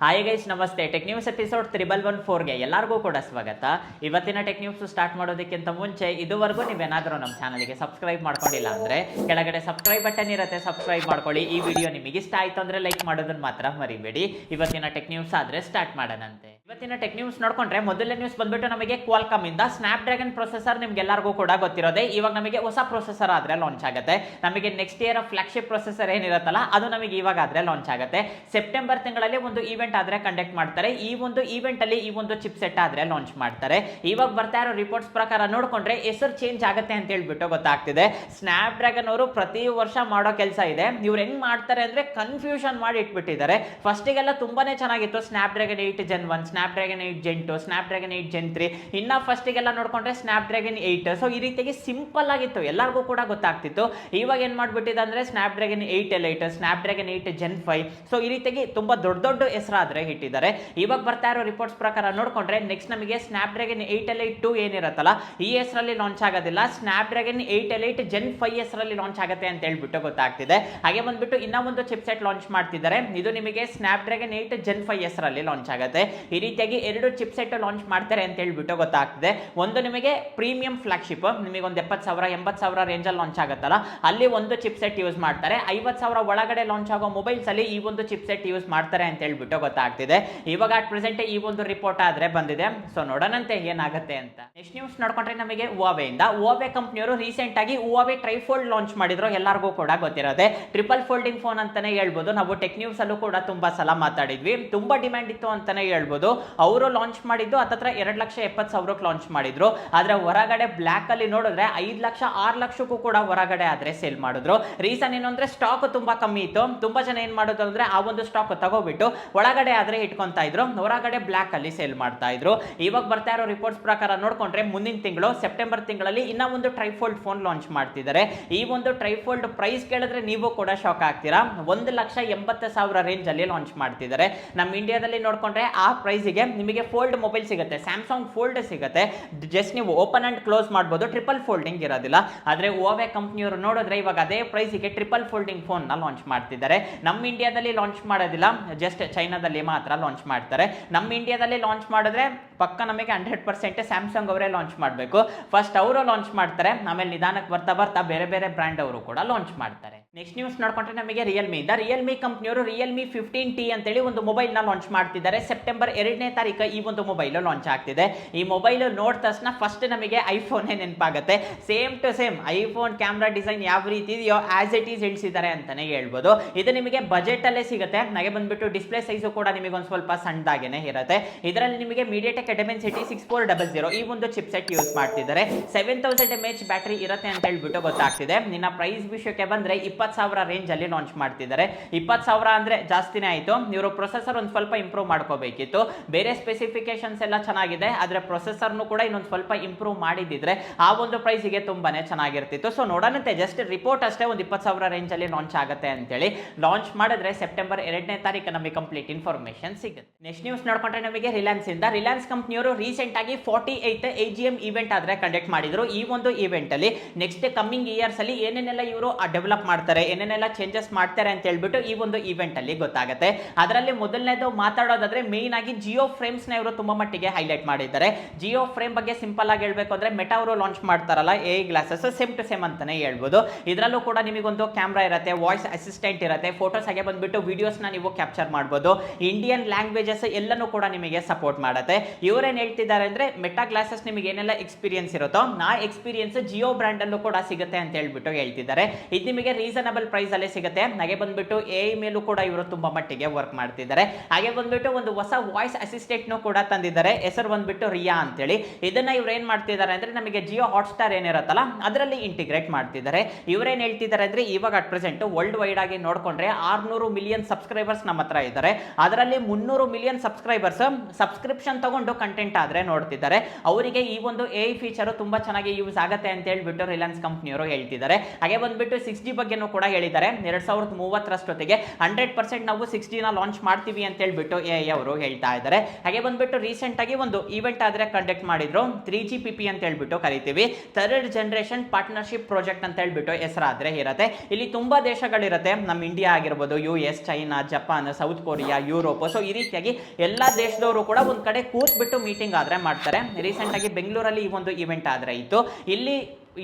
Hi guys, ನಮಸ್ತೆ. Tech news episode 1114ಗೆ ಎಲ್ಲರಿಗೂ ಕೂಡ ಸ್ವಾಗತ. ಇವತ್ತಿನ ಟೆಕ್ ನ್ಯೂಸ್ ಸ್ಟಾರ್ಟ್ ಮಾಡೋದಕ್ಕಿಂತ ಮುಂಚೆ ಇದುವರೆಗೂ ನೀವೇನಾದರೂ ನಮ್ಮ ಚಾನಲ್ಗೆ ಸಬ್ಸ್ಕ್ರೈಬ್ ಮಾಡ್ಕೊಂಡಿಲ್ಲ ಅಂದ್ರೆ ಕೆಳಗಡೆ ಸಬ್ಸ್ಕ್ರೈಬ್ ಬಟನ್ ಇರುತ್ತೆ, ಸಬ್ಸ್ಕ್ರೈಬ್ ಮಾಡ್ಕೊಳ್ಳಿ. ಈ ವಿಡಿಯೋ ನಿಮಗೆ ಇಷ್ಟ ಆಯ್ತು ಅಂದ್ರೆ ಲೈಕ್ ಮಾಡೋದನ್ನ ಮಾತ್ರ ಮರಿಬೇಡಿ. ಇವತ್ತಿನ ಟೆಕ್ ನ್ಯೂಸ್ ಆದ್ರೆ ಸ್ಟಾರ್ಟ್ ಮಾಡೋಣಂತೆ. ಇವತ್ತಿನ ಟೆಕ್ ನ್ಯೂಸ್ ನೋಡ್ಕೊಂಡ್ರೆ ಮೊದಲನೇ ನ್ಯೂಸ್ ಬಂದ್ಬಿಟ್ಟು ನಮಗೆ ಕ್ವಾಲ್ಕಾಮ್ ಇಂದ ಸ್ನ್ಯಾಪ್ ಡ್ರ್ಯಾಗನ್ ಪ್ರೊಸೆಸರ್ ನಿಮ್ಗೆಲ್ಲರಿಗೂ ಕೂಡ ಗೊತ್ತಿರೋದೆ. ಇವಾಗ ನಮಗೆ ಹೊಸ ಪ್ರೊಸೆಸರ್ ಆದ್ರೆ ಲಾಂಚ್ ಆಗುತ್ತೆ. ನಮಗೆ ನೆಕ್ಸ್ಟ್ ಇಯರ್ ಫ್ಲಾಗ್ಶಿಪ್ ಪ್ರೊಸೆಸರ್ ಏನಿರುತ್ತಲ್ಲ ಅದು ನಮಗೆ ಇವಾಗ ಆದ್ರೆ ಲಾಂಚ್ ಆಗುತ್ತೆ. ಸೆಪ್ಟೆಂಬರ್ ತಿಂಗಳಲ್ಲಿ ಒಂದು ಈವೆಂಟ್ ಆದ್ರೆ ಕಂಡಕ್ಟ್ ಮಾಡ್ತಾರೆ. ಈ ಒಂದು ಈವೆಂಟ್ ಅಲ್ಲಿ ಈ ಒಂದು ಚಿಪ್ ಸೆಟ್ ಆದ್ರೆ ಲಾಂಚ್ ಮಾಡ್ತಾರೆ. ಇವಾಗ ಬರ್ತಾ ಇರೋ ರಿಪೋರ್ಟ್ಸ್ ಪ್ರಕಾರ ನೋಡ್ಕೊಂಡ್ರೆ ಹೆಸರು ಚೇಂಜ್ ಆಗುತ್ತೆ ಅಂತ ಹೇಳ್ಬಿಟ್ಟು ಗೊತ್ತಾಗ್ತಿದೆ. ಸ್ನ್ಯಾಪ್ ಡ್ರ್ಯಾಗನ್ ಅವರು ಪ್ರತಿ ವರ್ಷ ಮಾಡೋ ಕೆಲಸ ಇದೆ. ಇವ್ರು ಹೆಂಗ್ ಮಾಡ್ತಾರೆ ಅಂದ್ರೆ ಕನ್ಫ್ಯೂಷನ್ ಮಾಡಿ ಇಟ್ಬಿಟ್ಟಿದ್ದಾರೆ. ಫಸ್ಟಿಗೆಲ್ಲ ತುಂಬಾನೇ ಚೆನ್ನಾಗಿತ್ತು. Snap dragon 8 Gen 1, snap dragon 8 Gen 2, snap dragon 8 Gen 3. ಇನ್ನ ಫಸ್ಟಿಗೆಲ್ಲ ನೋಡ್ಕೊಂಡ್ರೆ ಸ್ನ್ಯಾಪ್ ಡ್ರ್ಯಾಗನ್ 8. ಸೊ ಈ ರೀತಿಯಾಗಿ ಸಿಂಪಲ್ ಆಗಿತ್ತು, ಎಲ್ಲರಿಗೂ ಕೂಡ ಗೊತ್ತಾಗ್ತಿತ್ತು. ಇವಾಗ ಏನ್ ಮಾಡ್ಬಿಟ್ಟಿದೆ ಅಂದ್ರೆ snap dragon 8 Lite, snap dragon 8 Gen 5. So ಈ ರೀತಿಯಾಗಿ ತುಂಬಾ ದೊಡ್ಡ ದೊಡ್ಡ ಹೆಸರಾದ್ರೆ ಇಟ್ಟಿದ್ದಾರೆ. ಇವಾಗ ಬರ್ತಾ ಇರೋ ರಿಪೋರ್ಟ್ಸ್ ಪ್ರಕಾರ ನೋಡ್ಕೊಂಡ್ರೆ ನೆಕ್ಸ್ಟ್ ನಮಗೆ ಸ್ನ್ಯಾಪ್ ಡ್ರ್ಯಾಗನ್ 8 Lite 2 ಏನಿರುತ್ತಲ್ಲ ಈ ಹೆಸರಲ್ಲಿ ಲಾಂಚ್ ಆಗೋದಿಲ್ಲ. ಸ್ನ್ಯಾಪ್ ಡ್ರ್ಯಾಗನ್ 8 Lite Gen 5 ಹೆಸರಲ್ಲಿ ಲಾಂಚ್ ಆಗುತ್ತೆ ಅಂತ ಹೇಳ್ಬಿಟ್ಟು ಗೊತ್ತಾಗ್ತಿದೆ. ಹಾಗೆ ಬಂದ್ಬಿಟ್ಟು ಇನ್ನ ಒಂದು ಚಿಪ್ಸೆಟ್ ಲಾಂಚ್ ಮಾಡ್ತಿದ್ದಾರೆ. ಇದು ನಿಮಗೆ ಸ್ನ್ಯಾಪ್ ಡ್ರ್ಯಾಗನ್ 8 Gen 5 ಹೆಸರಲ್ಲಿ ಲಾಂಚ್ ಆಗುತ್ತೆ. ಈ ರೀತಿಯಾಗಿ ಎರಡು ಚಿಪ್ಸೆಟ್ ಲಾಂಚ್ ಮಾಡ್ತಾರೆ ಅಂತ ಹೇಳ್ಬಿಟ್ಟು ಗೊತ್ತಾಗ್ತಿದೆ. ಒಂದು ನಿಮಗೆ ಪ್ರೀಮಿಯಂ ಫ್ಲಾಗ್ಶಿಪ್, ನಿಮಗೆ ಒಂದು 70,000 80,000 ರೇಂಜ್ ಅಲ್ಲಿ ಲಾಂಚ್ ಆಗುತ್ತಲ್ಲ ಅಲ್ಲಿ ಒಂದು ಚಿಪ್ಸೆಟ್ ಯೂಸ್ ಮಾಡ್ತಾರೆ. 50,000 ಒಳಗಡೆ ಲಾಂಚ್ ಆಗೋ ಮೊಬೈಲ್ಸ್ ಅಲ್ಲಿ ಈ ಒಂದು ಚಿಪ್ಸೆಟ್ ಯೂಸ್ ಮಾಡ್ತಾರೆ ಅಂತ ಹೇಳ್ಬಿಟ್ಟು ಗೊತ್ತಾಗ್ತಿದೆ. ಇವಾಗ ಅಟ್ ಪ್ರೆಸೆಂಟ್ ಈ ಒಂದು ರಿಪೋರ್ಟ್ ಆದ್ರೆ ಬಂದಿದೆ. ಸೊ ನೋಡೋಣಂತೆ ಏನಾಗುತ್ತೆ ಅಂತ. ನೆಕ್ಸ್ಟ್ ನ್ಯೂಸ್ ನೋಡ್ಕೊಂಡ್ರೆ ನಮಗೆ ಹುವಾವೆ ಇಂದ, ಹುವಾವೆ ಕಂಪ್ನಿಯವರು ರೀಸೆಂಟ್ ಆಗಿ ಹುವಾವೆ ಟ್ರೈಫೋಲ್ಡ್ ಲಾಂಚ್ ಮಾಡಿದ್ರು. ಎಲ್ಲರಿಗೂ ಕೂಡ ಗೊತ್ತಿರೋದೆ. ಟ್ರಿಪಲ್ ಫೋಲ್ಡಿಂಗ್ ಫೋನ್ ಅಂತಾನೆ ಹೇಳ್ಬೋದು. ನಾವು ಟೆಕ್ ನ್ಯೂಸ್ ಅಲ್ಲೂ ಕೂಡ ತುಂಬಾ ಸಲ ಮಾತಾಡಿದ್ವಿ. ತುಂಬಾ ಡಿಮ್ಯಾಂಡ್ ಇತ್ತು ಅಂತಾನೆ ಹೇಳ್ಬೋದು. ಅವರು ಲಾಂಚ್ ಮಾಡಿದ್ದು ಹತ್ತತ್ರ 2,70,000 ಲಾಂಚ್ ಮಾಡಿದ್ರು. ಆದ್ರೆ ಹೊರಗಡೆ ಬ್ಲಾಕ್ ಅಲ್ಲಿ ನೋಡಿದ್ರೆ 5 ಲಕ್ಷ 6 ಲಕ್ಷಕ್ಕೂ ಕೂಡ ಹೊರಗಡೆ ಆದ್ರೆ ಸೇಲ್ ಮಾಡಿದ್ರು. ರೀಸನ್ ಏನು ಅಂದ್ರೆ ಸ್ಟಾಕ್ ತುಂಬಾ ಕಮ್ಮಿ ಇತ್ತು. ತುಂಬಾ ಜನ ಏನ್ ಮಾಡೋದು ಅಂದ್ರೆ ಆ ಒಂದು ಸ್ಟಾಕ್ ತಗೋಬಿಟ್ಟು ಒಳಗಡೆ ಆದ್ರೆ ಇಟ್ಕೊಂತಾ ಇದ್ರು, ಹೊರಗಡೆ ಬ್ಲಾಕ್ ಅಲ್ಲಿ ಸೇಲ್ ಮಾಡ್ತಾ ಇದ್ರು. ಇವಾಗ ಬರ್ತಾ ಇರೋ ರಿಪೋರ್ಟ್ಸ್ ಪ್ರಕಾರ ನೋಡ್ಕೊಂಡ್ರೆ ಮುಂದಿನ ತಿಂಗಳು ಸೆಪ್ಟೆಂಬರ್ ತಿಂಗಳಲ್ಲಿ ಇನ್ನ ಒಂದು ಟ್ರೈಫೋಲ್ಡ್ ಫೋನ್ ಲಾಂಚ್ ಮಾಡ್ತಿದ್ದಾರೆ. ಈ ಒಂದು ಟ್ರೈಫೋಲ್ಡ್ ಪ್ರೈಸ್ ಕೇಳಿದ್ರೆ ನೀವು ಕೂಡ ಶಾಕ್ ಆಗ್ತೀರಾ. 1,80,000 ರೇಂಜ್ ಅಲ್ಲಿ ಲಾಂಚ್ ಮಾಡ್ತಿದ್ದಾರೆ. ನಮ್ಮ ಇಂಡಿಯಾದಲ್ಲಿ ನೋಡ್ಕೊಂಡ್ರೆ ಆ ಪ್ರೈಸ್ಗೆ ನಿಮಗೆ ಫೋಲ್ಡ್ ಮೊಬೈಲ್ ಸಿಗುತ್ತೆ, ಸ್ಯಾಮ್ಸಂಗ್ ಫೋಲ್ಡ್ ಸಿಗುತ್ತೆ. ಜಸ್ಟ್ ನೀವು ಓಪನ್ ಅಂಡ್ ಕ್ಲೋಸ್ ಮಾಡಬಹುದು, ಟ್ರಿಪಲ್ ಫೋಲ್ಡಿಂಗ್ ಇರೋದಿಲ್ಲ. ಆದ್ರೆ ಹುವಾವೆ ಕಂಪ್ನಿಯವರು ನೋಡಿದ್ರೆ ಇವಾಗ ಅದೇ ಪ್ರೈಸ್ಗೆ ಟ್ರಿಪಲ್ ಫೋಲ್ಡಿಂಗ್ ಫೋನ್ ನ ಲಾಂಚ್ ಮಾಡ್ತಿದ್ದಾರೆ. ನಮ್ಮ ಇಂಡಿಯಾದಲ್ಲಿ ಲಾಂಚ್ ಮಾಡೋದಿಲ್ಲ, ಜಸ್ಟ್ ಚೈನಾದಲ್ಲಿ ಮಾತ್ರ ಲಾಂಚ್ ಮಾಡ್ತಾರೆ. ನಮ್ಮ ಇಂಡಿಯಾದಲ್ಲಿ ಲಾಂಚ್ ಮಾಡಿದ್ರೆ ಪಕ್ಕ ನಮಗೆ 100% ಸ್ಯಾಮ್ಸಂಗ್ ಅವರೇ ಲಾಂಚ್ ಮಾಡಬೇಕು. ಫಸ್ಟ್ ಅವರು ಲಾಂಚ್ ಮಾಡ್ತಾರೆ, ಆಮೇಲೆ ನಿಧಾನಕ್ಕೆ ಬರ್ತಾ ಬರ್ತಾ ಬೇರೆ ಬೇರೆ ಬ್ರ್ಯಾಂಡ್ ಅವರು ಕೂಡ ಲಾಂಚ್ ಮಾಡ್ತಾರೆ. ನೆಕ್ಸ್ಟ್ ನ್ಯೂಸ್ ನೋಡ್ಕೊಂಡ್ರೆ ನಮಗೆ ರಿಯಲ್ಮಿ ಇಂದ, ರಿಯಲ್ಮಿ ಕಂಪ್ನಿಯವರು ರಿಯಲ್ಮಿ 15T ಅಂತೇಳಿ ಒಂದು ಮೊಬೈಲ್ ನ ಲಾಂಚ್ ಮಾಡ್ತಿದ್ದಾರೆ. ಸೆಪ್ಟೆಂಬರ್ 2ನೇ ತಾರೀಕು ಈ ಒಂದು ಮೊಬೈಲ್ ಲಾಂಚ್ ಆಗ್ತಿದೆ. ಈ ಮೊಬೈಲ್ ನೋಡಿದ ತಕ್ಷಣ ಫಸ್ಟ್ ನಮಗೆ ಐಫೋನ್ ನೆನಪಾಗುತ್ತೆ. Same to same iPhone camera design ಯಾವ ರೀತಿ ಇದೆಯೋ ಆಸ್ ಇಟ್ ಈಸ್ ಇಳಿಸಿದ್ದಾರೆ ಅಂತಾನೆ ಹೇಳ್ಬೋದು. ಇದು ನಿಮಗೆ ಬಜೆಟ್ ಅಲ್ಲೇ ಸಿಗುತ್ತೆ. ನನಗೆ ಬಂದ್ಬಿಟ್ಟು ಡಿಸ್ಪ್ಲೇ ಸೈಜು ಕೂಡ ನಿಮಗೆ ಒಂದು ಸ್ವಲ್ಪ ಸಣ್ಣದಾಗೇನೆ ಇರುತ್ತೆ. ಇದರಲ್ಲಿ ನಿಮಗೆ ಮೀಡಿಯಾಟೆಕ್ Dimensity 6400 ಈ ಒಂದು ಚಿಪ್ಸೆಟ್ ಯೂಸ್ ಮಾಡ್ತಿದ್ದಾರೆ. 7000 mAh ಬ್ಯಾಟರಿ ಇರುತ್ತೆ ಅಂತ ಹೇಳ್ಬಿಟ್ಟು ಗೊತ್ತಾಗ್ತಿದೆ. ನಿನ್ನ ಪ್ರೈಸ್ ವಿಷಯಕ್ಕೆ ಬಂದ್ರೆ 20,000 ರೇಂಜ್ ಅಲ್ಲಿ ಲಾಂಚ್ ಮಾಡ್ತಿದ್ದಾರೆ. 20,000 ಅಂದ್ರೆ ಜಾಸ್ತಿನೇ ಆಯ್ತು. ಇವರು ಪ್ರೊಸೆಸರ್ ಒಂದು ಸ್ವಲ್ಪ ಇಂಪ್ರೂವ್ ಮಾಡ್ಕೋಬೇಕಿತ್ತು. ಬೇರೆ ಸ್ಪೆಸಿಫಿಕೇಶನ್ಸ್ ಎಲ್ಲ ಚೆನ್ನಾಗಿದೆ, ಆದ್ರೆ ಪ್ರೊಸೆಸರ್ನು ಕೂಡ ಇನ್ನೊಂದು ಸ್ವಲ್ಪ ಇಂಪ್ರೂವ್ ಮಾಡಿದಿದ್ರೆ ಆ ಒಂದು ಪ್ರೈಸ್ಗೆ ತುಂಬಾನೇ ಚೆನ್ನಾಗಿರ್ತಿತ್ತು. ಸೊ ನೋಡೋಣಂತೆ, ಜಸ್ಟ್ ರಿಪೋರ್ಟ್ ಅಷ್ಟೇ ಒಂದು 20,000 ರೇಂಜ್ ಅಲ್ಲಿ ಲಾಂಚ್ ಆಗುತ್ತೆ ಅಂತೇಳಿ. ಲಾಂಚ್ ಮಾಡಿದ್ರೆ ಸೆಪ್ಟೆಂಬರ್ 2ನೇ ತಾರೀಕು ನಮಗೆ ಕಂಪ್ಲೀಟ್ ಇನ್ಫಾರ್ಮೇಶನ್ ಸಿಗುತ್ತೆ. ನೆಕ್ಸ್ಟ್ ನ್ಯೂಸ್ ನೋಡ್ಕೊಂಡ್ರೆ ನಮಗೆ ರಿಲಯನ್ಸ್ ಇಂದ, ರಿಲಯನ್ಸ್ ಕಂಪ್ನಿಯವರು ರೀಸೆಂಟ್ ಆಗಿ 48th AGM ಇವೆಂಟ್ ಆದ್ರೆ ಕಂಡಕ್ಟ್ ಮಾಡಿದ್ರು. ಈ ಒಂದು ಇವೆಂಟ್ ಅಲ್ಲಿ ನೆಕ್ಸ್ಟ್ ಕಮಿಂಗ್ ಇಯರ್ಸ್ ಅಲ್ಲಿ ಏನೇನೆಲ್ಲ ಇವರು ಡೆವಲಪ್ ಮಾಡ್ತಾರೆ, ಏನೇನೆಲ್ಲ ಚೇಂಜಸ್ ಮಾಡ್ತಾರೆ ಅಂತ ಹೇಳ್ಬಿಟ್ಟು ಈ ಒಂದು ಇವೆಂಟ್ ಅಲ್ಲಿ ಗೊತ್ತಾಗುತ್ತೆ. ಅದರಲ್ಲಿ ಮೊದಲನೇದು ಮಾತಾಡೋದಾದ್ರೆ ಮೇನ್ ಆಗಿ ಜಿಯೋ ಫ್ರೇಮ್ಸ್ ನ ಇವರು ತುಂಬಾ ಮಟ್ಟಿಗೆ ಹೈಲೈಟ್ ಮಾಡಿದ್ದಾರೆ. ಜಿಯೋ ಫ್ರೇಮ್ ಬಗ್ಗೆ ಸಿಂಪಲ್ ಆಗಿ ಹೇಳ್ಬೇಕು ಅಂದ್ರೆ ಮೆಟಾ ಅವರು ಲಾಂಚ್ ಮಾಡ್ತಾರಲ್ಲ AI glasses, same to same ಅಂತಾನೆ ಹೇಳ್ಬೋದು. ಇದರಲ್ಲೂ ಕೂಡ ನಿಮಗೊಂದು ಕ್ಯಾಮ್ರಾ ಇರುತ್ತೆ, ವಾಯ್ಸ್ ಅಸಿಸ್ಟೆಂಟ್ ಇರುತ್ತೆ, ಫೋಟೋಸ್ ಹಾಗೆ ಬಂದ್ಬಿಟ್ಟು ವಿಡಿಯೋಸ್ ನ ನೀವು ಕ್ಯಾಪ್ಚರ್ ಮಾಡಬಹುದು. ಇಂಡಿಯನ್ ಲ್ಯಾಂಗ್ವೇಜಸ್ ಎಲ್ಲನೂ ಕೂಡ ನಿಮಗೆ ಸಪೋರ್ಟ್ ಮಾಡುತ್ತೆ. ಇವರೇನ್ ಹೇಳ್ತಿದ್ದಾರೆ ಅಂದ್ರೆ ಮೆಟಾ ಗ್ಲಾಸಸ್ ನಿಮಗೆ ಏನೆಲ್ಲ ಎಕ್ಸ್ಪೀರಿಯನ್ಸ್ ಇರುತ್ತೋ ಆ ಎಕ್ಸ್ಪೀರಿಯನ್ಸ್ ಜಿಯೋ ಬ್ರ್ಯಾಂಡ್ ಅಲ್ಲೂ ಕೂಡ ಸಿಗುತ್ತೆ ಅಂತ ಹೇಳ್ಬಿಟ್ಟು ಹೇಳ್ತಿದ್ದಾರೆ. ಇದು ನಿಮಗೆ ರೀಸನಬಲ್ ಪ್ರೈಸ್ ಅಲ್ಲೇ ಸಿಗುತ್ತೆ. ಹಾಗೆ ಬಂದ್ಬಿಟ್ಟು AI ಮೇಲೂ ಕೂಡ ಇವರು ತುಂಬಾ ಮಟ್ಟಿಗೆ ವರ್ಕ್ ಮಾಡ್ತಿದ್ದಾರೆ. ಹಾಗೆ ಬಂದ್ಬಿಟ್ಟು ಒಂದು ಹೊಸ ವಾಯ್ಸ್ ಅಸಿಸ್ಟೆಂಟ್ ಕೂಡ ತಂದಿದ್ದಾರೆ, ಹೆಸರು ಬಂದ್ಬಿಟ್ಟು ರಿಯಾ ಅಂತೇಳಿ. ಇದನ್ನ ಇವ್ರು ಏನ್ ಮಾಡ್ತಿದ್ದಾರೆ ಅಂದ್ರೆ ನಮಗೆ ಜಿಯೋ ಹಾಟ್ಸ್ಟಾರ್ ಏನಿರುತ್ತಲ್ಲ ಅದರಲ್ಲಿ ಇಂಟಿಗ್ರೇಟ್ ಮಾಡ್ತಿದ್ದಾರೆ. ಇವರೇನ್ ಹೇಳ್ತಿದ್ದಾರೆ ಅಂದ್ರೆ ಇವಾಗ ಅಟ್ ಪ್ರೆಸೆಂಟ್ ವರ್ಲ್ಡ್ ವೈಡ್ ಆಗಿ ನೋಡ್ಕೊಂಡ್ರೆ 600 ಮಿಲಿಯನ್ ಸಬ್ಸ್ಕ್ರೈಬರ್ಸ್ ನಮ್ಮ ಹತ್ರ ಇದ್ದಾರೆ. ಅದರಲ್ಲಿ 300 ಮಿಲಿಯನ್ ಸಬ್ಸ್ಕ್ರೈಬರ್ಸ್ ಸಬ್ಸ್ಕ್ರಿಪ್ಷನ್ ತಗೊಂಡು ಕಂಟೆಂಟ್ ಆದ್ರೆ ನೋಡ್ತಿದ್ದಾರೆ ಅವರಿಗೆ ಈ ಒಂದು AI ಫೀಚರ್ ತುಂಬಾ ಚೆನ್ನಾಗಿ ಯೂಸ್ ಆಗುತ್ತೆ ಅಂತ ಹೇಳ್ಬಿಟ್ಟು ರಿಲಯನ್ಸ್ ಕಂಪ್ನಿಯವರು ಹೇಳ್ತಿದ್ದಾರೆ. ಹಾಗೆ ಬಂದ್ಬಿಟ್ಟು 6G ಬಗ್ಗೆನೂ ಕೂಡ ಹೇಳಿದ್ದಾರೆ. 2030 100% ನಾವು 6G ನ ಲಾಂಚ್ ಮಾಡ್ತೀವಿ ಅಂತ ಹೇಳ್ಬಿಟ್ಟು AI ಅವರು ಹೇಳ್ತಾ ಇದ್ದಾರೆ. ಹಾಗೆ ಬಂದ್ಬಿಟ್ಟು ರೀಸೆಂಟ್ ಆಗಿ ಒಂದು ಇವೆಂಟ್ ಆದ್ರೆ ಕಂಡಕ್ಟ್ ಮಾಡಿದ್ರು 3GPP ಅಂತ ಹೇಳ್ಬಿಟ್ಟು ಕರಿತೀವಿ, ಥರ್ಡ್ ಜನರೇಷನ್ ಪಾರ್ಟ್ನರ್ಶಿಪ್ ಪ್ರಾಜೆಕ್ಟ್ ಅಂತ ಹೇಳ್ಬಿಟ್ಟು ಹೆಸರಾದ್ರೆ ಇರುತ್ತೆ. ಇಲ್ಲಿ ತುಂಬಾ ದೇಶಗಳಿರುತ್ತೆ, ನಮ್ಮ ಇಂಡಿಯಾ ಆಗಿರ್ಬೋದು, US, China, Japan, south Korea, Europe. So ಈ ರೀತಿಯಾಗಿ ಎಲ್ಲಾ ದೇಶದವರು ಕೂಡ ಒಂದ್ ಕಡೆ ಕೂತ್ಬಿಟ್ಟು ಮೀಟಿಂಗ್ ಆದ್ರೆ ಮಾಡ್ತಾರೆ. ರೀಸೆಂಟ್ ಆಗಿ ಬೆಂಗಳೂರಲ್ಲಿ ಈ ಒಂದು ಇವೆಂಟ್ ಆದ್ರೆ ಇತ್ತು. ಇಲ್ಲಿ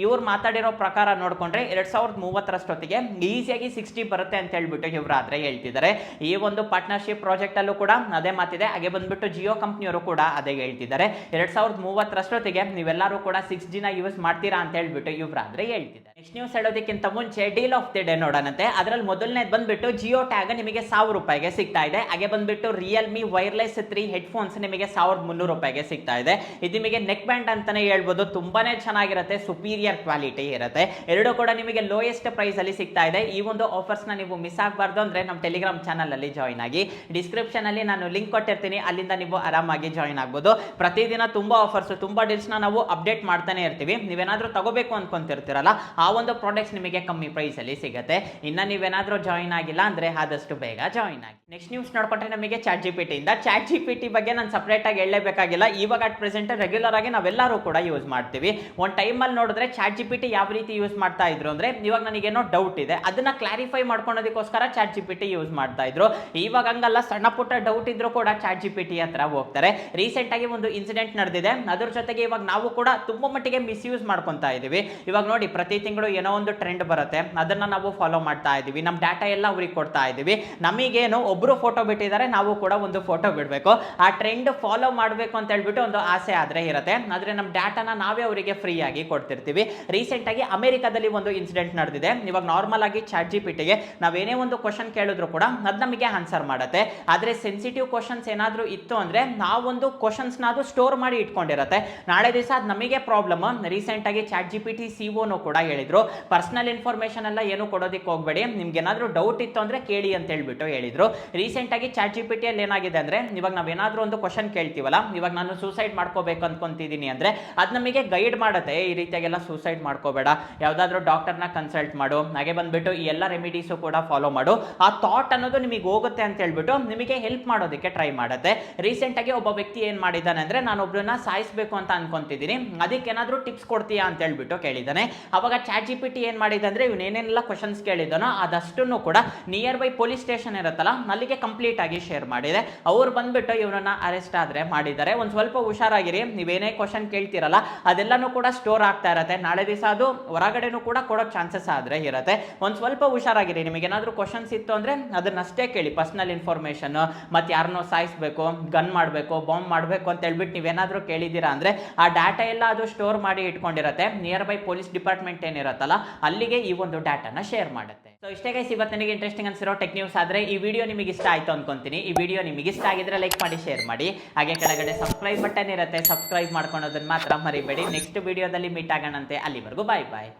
ಇವ್ರು ಮಾತಾಡಿರೋ ಪ್ರಕಾರ ನೋಡ್ಕೊಂಡ್ರೆ 2030 ಈಸಿಯಾಗಿ 6G ಬರುತ್ತೆ ಅಂತ ಹೇಳ್ಬಿಟ್ಟು ಇವ್ರಾದ್ರೆ ಹೇಳ್ತಿದ್ದಾರೆ. ಈ ಒಂದು ಪಾರ್ಟ್ನರ್ಶಿಪ್ ಪ್ರಾಜೆಕ್ಟ್ ಅಲ್ಲೂ ಕೂಡ ಅದೇ ಮಾತಿದೆ. ಹಾಗೆ ಬಂದ್ಬಿಟ್ಟು ಜಿಯೋ ಕಂಪ್ನಿಯವರು ಕೂಡ ಅದೇ ಹೇಳ್ತಿದ್ದಾರೆ. 2030 ನೀವೆಲ್ಲರೂ ಕೂಡ 6G ನ ಯೂಸ್ ಮಾಡ್ತೀರಾ ಅಂತ ಹೇಳ್ಬಿಟ್ಟು ಇವ್ರಾದ್ರೆ ಹೇಳ್ತಿದ್ದಾರೆ. ನೆಕ್ಸ್ಟ್ ನ್ಯೂಸ್ ಹೇಳೋದಕ್ಕಿಂತ ಮುಂಚೆ ಡೀಲ್ ಆಫ್ ದಿ ಡೇ ನೋಡೋಣಂತೆ. ಅದ್ರಲ್ಲಿ ಮೊದಲನೇದು ಬಂದ್ಬಿಟ್ಟು ಜಿಯೋ ಟ್ಯಾಗ್ ನಿಮಗೆ ₹1000 ಸಿಗ್ತಾ ಇದೆ. ಹಾಗೆ ಬಂದ್ಬಿಟ್ಟು ರಿಯಲ್ಮಿ ವೈರ್ಲೆಸ್ 3 ಹೆಡ್ಫೋನ್ಸ್ ನಿಮಗೆ ₹1300 ಸಿಗ್ತಾ ಇದೆ. ಇದು ನಿಮಗೆ ನೆಕ್ ಬ್ಯಾಂಡ್ ಅಂತಾನೆ ಹೇಳ್ಬೋದು, ತುಂಬಾನೇ ಚೆನ್ನಾಗಿರುತ್ತೆ, ಸುಪೀರಿಯರ್ ಕ್ವಾಲಿಟಿ ಇರುತ್ತೆ. ಎರಡು ಕೂಡ ನಿಮಗೆ ಲೋಯೆಸ್ಟ್ ಪ್ರೈಸ್ ಅಲ್ಲಿ ಸಿಗ್ತಾ ಇದೆ. ಈ ಒಂದು ಆಫರ್ಸ್ ನ ನೀವು ಮಿಸ್ ಆಗಬಾರ್ದು ಅಂದ್ರೆ ನಮ್ಮ ಟೆಲಿಗ್ರಾಮ್ ಚಾನಲ್ ಅಲ್ಲಿ ಜಾಯಿನ್ ಆಗಿ. ಡಿಸ್ಕ್ರಿಪ್ಷನ್ ಅಲ್ಲಿ ನಾನು ಲಿಂಕ್ ಕೊಟ್ಟಿರ್ತೀನಿ, ಅಲ್ಲಿಂದ ನೀವು ಆರಾಮಾಗಿ ಜಾಯಿನ್ ಆಗ್ಬೋದು. ಪ್ರತಿದಿನ ತುಂಬಾ ಆಫರ್ಸ್, ತುಂಬಾ ಡೀಲ್ಸ್ ನ ನಾವು ಅಪ್ಡೇಟ್ ಮಾಡ್ತಾನೆ ಇರ್ತೀವಿ. ನೀವೇನಾದ್ರೂ ತಗೋಬೇಕು ಅನ್ಕೊಂತಿರ್ತೀರಲ್ಲ, ಆ ಒಂದು ಪ್ರಾಡಕ್ಟ್ಸ್ ನಿಮಗೆ ಕಮ್ಮಿ ಪ್ರೈಸ್ ಅಲ್ಲಿ ಸಿಗುತ್ತೆ. ಇನ್ನ ನೀವೇನಾದ್ರೂ ಜಾಯಿನ್ ಆಗಿಲ್ಲ ಅಂದ್ರೆ ಆದಷ್ಟು ಬೇಗ ಜಾಯಿನ್ ಆಗಿ. ನೆಕ್ಸ್ಟ್ ನ್ಯೂಸ್ ನೋಡ್ಕೊಂಡ್ರೆ ನಮಗೆ ChatGPT ಇಂದ. ChatGPT ಬಗ್ಗೆ ನಾನು ಸಪರೇಟ್ ಆಗಿ ಹೇಳಲೇಬೇಕಾಗಿಲ್ಲ. ಇವಾಗ ಅಟ್ ಪ್ರೆಸೆಂಟ್ ರೆಗ್ಯುಲರ್ ಆಗಿ ನಾವೆಲ್ಲರೂ ಕೂಡ ಯೂಸ್ ಮಾಡ್ತೀವಿ. ಒಂದು ಟೈಮ್ ಅಲ್ಲಿ ನೋಡಿದ್ರೆ ChatGPT ಯಾವ ರೀತಿ ಯೂಸ್ ಮಾಡ್ತಾ ಇದ್ರು ಅಂದ್ರೆ, ಇವಾಗ ನನಗೇನೋ ಡೌಟ್ ಇದೆ, ಅದನ್ನ ಕ್ಲಾರಿಫೈ ಮಾಡ್ಕೊಳ್ಳೋದಕ್ಕೋಸ್ಕರ ChatGPT ಯೂಸ್ ಮಾಡ್ತಾ ಇದ್ರು. ಇವಾಗ ಹಂಗಲ್ಲ, ಸಣ್ಣ ಪುಟ್ಟ ಡೌಟ್ ಇದ್ರು ಕೂಡ ChatGPT ಹತ್ರ ಹೋಗ್ತಾರೆ. ರೀಸೆಂಟ್ ಆಗಿ ಒಂದು ಇನ್ಸಿಡೆಂಟ್ ನಡೆದಿದೆ, ಅದ್ರ ಜೊತೆಗೆ ಇವಾಗ ನಾವು ಕೂಡ ತುಂಬಾ ಮಟ್ಟಿಗೆ ಮಿಸ್ಯೂಸ್ ಮಾಡ್ಕೊಂತಾ ಇದೀವಿ. ಇವಾಗ ನೋಡಿ, ಪ್ರತಿ ತಿಂಗಳು ಏನೋ ಒಂದು ಟ್ರೆಂಡ್ ಬರುತ್ತೆ, ಅದನ್ನ ನಾವು ಫಾಲೋ ಮಾಡ್ತಾ ಇದೀವಿ. ನಮ್ಮ ಡಾಟಾ ಎಲ್ಲ ಅವ್ರಿಗೆ ಕೊಡ್ತಾ ಇದೀವಿ. ನಮಗೇನು ಒಬ್ರು ಫೋಟೋ ಬಿಟ್ಟಿದ್ದಾರೆ, ನಾವು ಕೂಡ ಒಂದು ಫೋಟೋ ಬಿಡಬೇಕು. ಆ ಟ್ರೆಂಡ್ ಫಾಲೋ ಮಾಡಬೇಕು ಅಂತ ಹೇಳ್ಬಿಟ್ಟು ಒಂದು ಆಸೆ ಆದ್ರೆ ಇರುತ್ತೆ. ಆದ್ರೆ ನಮ್ಮ ಡಾಟಾನ ನಾವೇ ಅವರಿಗೆ ಫ್ರೀ ಆಗಿ ಕೊಡ್ತಿರ್ತೀವಿ. ರೀಸೆಂಟ್ ಆಗಿ ಅಮೆರಿಕಾದಲ್ಲಿ ಒಂದು ಇನ್ಸಿಡೆಂಟ್ ನಡೆದಿದೆ. ಇವಾಗ ನಾರ್ಮಲ್ ಆಗಿ ChatGPTಗೆ ನಾವೇನೇ ಒಂದು ಕ್ವಶನ್ ಕೇಳಿದ್ರು ಕೂಡ ಅದು ನಮಗೆ ಆನ್ಸರ್ ಮಾಡುತ್ತೆ. ಆದ್ರೆ ಸೆನ್ಸಿಟಿವ್ ಕ್ವಶನ್ಸ್ ಏನಾದ್ರೂ ಇತ್ತು ಅಂದ್ರೆ ನಾವೊಂದು ಕ್ವಶನ್ಸ್ ನ ಅದು ಸ್ಟೋರ್ ಮಾಡಿ ಇಟ್ಕೊಂಡಿರುತ್ತೆ. ನಾಳೆ ದಿವಸ ಅದು ನಮಗೆ ಪ್ರಾಬ್ಲಮ್. ರೀಸೆಂಟ್ ಆಗಿ ChatGPT CEO ಕೂಡ ಹೇಳಿದ್ರು, ಪರ್ಸನಲ್ ಇನ್ಫಾರ್ಮೇಶನ್ ಎಲ್ಲ ಏನು ಕೊಡೋದಕ್ಕೆ ಹೋಗಬೇಡಿ, ನಿಮ್ಗೆ ಏನಾದ್ರೂ ಡೌಟ್ ಇತ್ತು ಅಂದ್ರೆ ಕೇಳಿ ಅಂತ ಹೇಳ್ಬಿಟ್ಟು ಹೇಳಿದ್ರು. ರೀಸೆಂಟ್ ಆಗಿ ChatGPT ಅಲ್ಲಿ ಏನಾಗಿದೆ ಅಂದ್ರೆ, ಇವಾಗ ನಾವೇನಾದ್ರೂ ಒಂದು ಕ್ವಶನ್ ಕೇಳ್ತೀವಲ್ಲ, ಇವಾಗ ನಾನು ಸೂಸೈಡ್ ಮಾಡ್ಕೋಬೇಕು ಅನ್ಕೊಂತಿದ್ದೀನಿ ಅಂದ್ರೆ ಅದು ನಮಗೆ ಗೈಡ್ ಮಾಡುತ್ತೆ, ಈ ರೀತಿಯಾಗೆಲ್ಲ ಸೂಸೈಡ್ ಮಾಡ್ಕೋಬೇಡ, ಯಾವ್ದಾದ್ರು ಡಾಕ್ಟರ್ನ ಕನ್ಸಲ್ಟ್ ಮಾಡು, ಹಾಗೆ ಬಂದ್ಬಿಟ್ಟು ಈ ಎಲ್ಲ ರೆಮಿಡೀಸು ಕೂಡ ಫಾಲೋ ಮಾಡು. ಆ ಥಾಟ್ ಅನ್ನೋದು ನಿಮಗೆ ಹೋಗುತ್ತೆ ಅಂತ ಹೇಳ್ಬಿಟ್ಟು ನಿಮಗೆ ಹೆಲ್ಪ್ ಮಾಡೋದಕ್ಕೆ ಟ್ರೈ ಮಾಡುತ್ತೆ. ರೀಸೆಂಟ್ ಆಗಿ ಒಬ್ಬ ವ್ಯಕ್ತಿ ಏನ್ ಮಾಡಿದ್ದಾನೆ ಅಂದ್ರೆ, ನಾನು ಒಬ್ರನ್ನ ಸಾಯಿಸಬೇಕು ಅಂತ ಅನ್ಕೊಂತಿದ್ದೀನಿ, ಅದಕ್ಕೆ ಏನಾದ್ರೂ ಟಿಪ್ಸ್ ಕೊಡ್ತೀಯಾ ಅಂತ ಹೇಳ್ಬಿಟ್ಟು ಕೇಳಿದ್ದಾನೆ. ಅವಾಗ ChatGPT ಏನ್ ಮಾಡಿದೆ ಅಂದ್ರೆ, ಇವನೇನೆಲ್ಲ ಕ್ವಶನ್ಸ್ ಕೇಳಿದಾನೋ ಅದಷ್ಟನ್ನು ಕೂಡ ನಿಯರ್ ಬೈ ಪೊಲೀಸ್ ಸ್ಟೇಷನ್ ಇರುತ್ತಲ್ಲ, ಅಲ್ಲಿಗೆ ಕಂಪ್ಲೀಟ್ ಆಗಿ ಶೇರ್ ಮಾಡಿದೆ. ಅವ್ರು ಬಂದ್ಬಿಟ್ಟು ಇವನನ್ನ ಅರೆಸ್ಟ್ ಆದ್ರೆ ಮಾಡಿದ್ದಾರೆ. ಒಂದ್ ಸ್ವಲ್ಪ ಹುಷಾರಾಗಿರಿ, ನೀವೇನೇ ಕ್ವಶನ್ ಕೇಳ್ತಿರಲ್ಲ ಅದೆಲ್ಲಾನು ಕೂಡ ಸ್ಟೋರ್ ಆಗ್ತಾ ಇರತ್ತೆ. ನಾಳೆ ದಿವಸ ಅದು ಹೊರಗಡೆನೂ ಕೂಡ ಕೊಡೋ ಚಾನ್ಸಸ್ ಆದ್ರೆ ಇರುತ್ತೆ. ಒಂದ್ ಸ್ವಲ್ಪ ಹುಷಾರಾಗಿರಿ. ನಿಮಗೆ ಏನಾದ್ರೂ ಕ್ವಶನ್ಸ್ ಇತ್ತು ಅಂದ್ರೆ ಅದನ್ನಷ್ಟೇ ಕೇಳಿ. ಪರ್ಸನಲ್ ಇನ್ಫಾರ್ಮೇಶನ್, ಮತ್ತೆ ಯಾರನ್ನೋ ಸಾಯಿಸಬೇಕು, ಗನ್ ಮಾಡಬೇಕು, ಬಾಂಬ್ ಮಾಡಬೇಕು ಅಂತ ಹೇಳ್ಬಿಟ್ಟು ನೀವೇನಾದ್ರೂ ಕೇಳಿದ್ದೀರಾ ಅಂದ್ರೆ ಆ ಡಾಟಾ ಎಲ್ಲ ಅದು ಸ್ಟೋರ್ ಮಾಡಿ ಇಟ್ಕೊಂಡಿರುತ್ತೆ. ನಿಯರ್ ಬೈ ಪೊಲೀಸ್ ಡಿಪಾರ್ಟ್ಮೆಂಟ್ ಏನಿರುತ್ತಲ್ಲ, ಅಲ್ಲಿಗೆ ಈ ಒಂದು ಡಾಟಾನ ಶೇರ್ ಮಾಡುತ್ತೆ. ಸೊ ಇಷ್ಟೇ ಗೈಸ್, ಇವತ್ತು ನನಗೆ ಇಂಟ್ರೆಸ್ಟಿಂಗ್ ಅನ್ಸಿರೋ ಟೆಕ್ ನ್ಯೂಸ್. ಆದ್ರೆ ಈ ವಿಡಿಯೋ ನಿಮಗೆ ಇಷ್ಟ ಆಯ್ತು ಅನ್ಕೊಂತೀನಿ. ಈ ವಿಡಿಯೋ ನಿಮಗೆ ಇಷ್ಟ ಆಗಿದ್ರೆ ಲೈಕ್ ಮಾಡಿ, ಶೇರ್ ಮಾಡಿ. ಹಾಗೆ ಕೆಳಗಡೆ ಸಬ್ಸ್ಕ್ರೈಬ್ ಬಟನ್ ಇರುತ್ತೆ, ಸಬ್ಸ್ಕ್ರೈಬ್ ಮಾಡ್ಕೊಳೋದನ್ನ ಮಾತ್ರ ಮರಿಬೇಡಿ. ನೆಕ್ಸ್ಟ್ ವಿಡಿಯೋದಲ್ಲಿ ಮೀಟ್ ಆಗೋಣಂತೆ. ಅಲ್ಲಿವರೆಗೂ ಬಾಯ್ ಬಾಯ್.